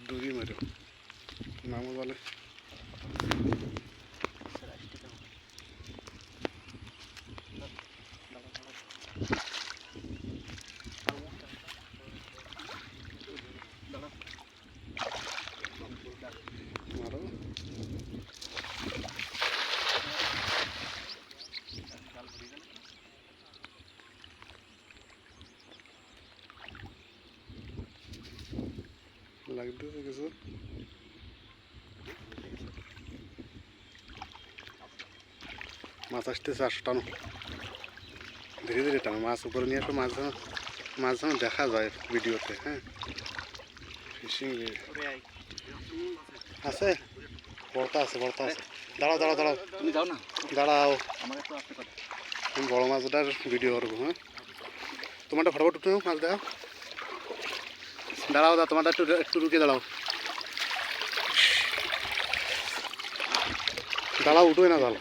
দূরই মারো নামও বলে মারো লাগতেছে কিছু মাছ আসতেছে আসো টানো ধীরে ধীরে টানো মাছ উপরে নিয়ে আসো মাছ যেন দেখা যায় ভিডিওতে হ্যাঁ ফিশিং আছে বড়টা আছে দাঁড়াও দাঁড়াও দাঁড়াও তুমি যাও না দাঁড়াও আমার একটু আসতে পারে আমি বড় মাছটার ভিডিও করবো হ্যাঁ তোমারটা ফটাফট উঠে মাছ দেখাও দাঁড়াও তোমারটা একটু রুকিয়ে দাঁড়াও উঠোই না দাঁড়াও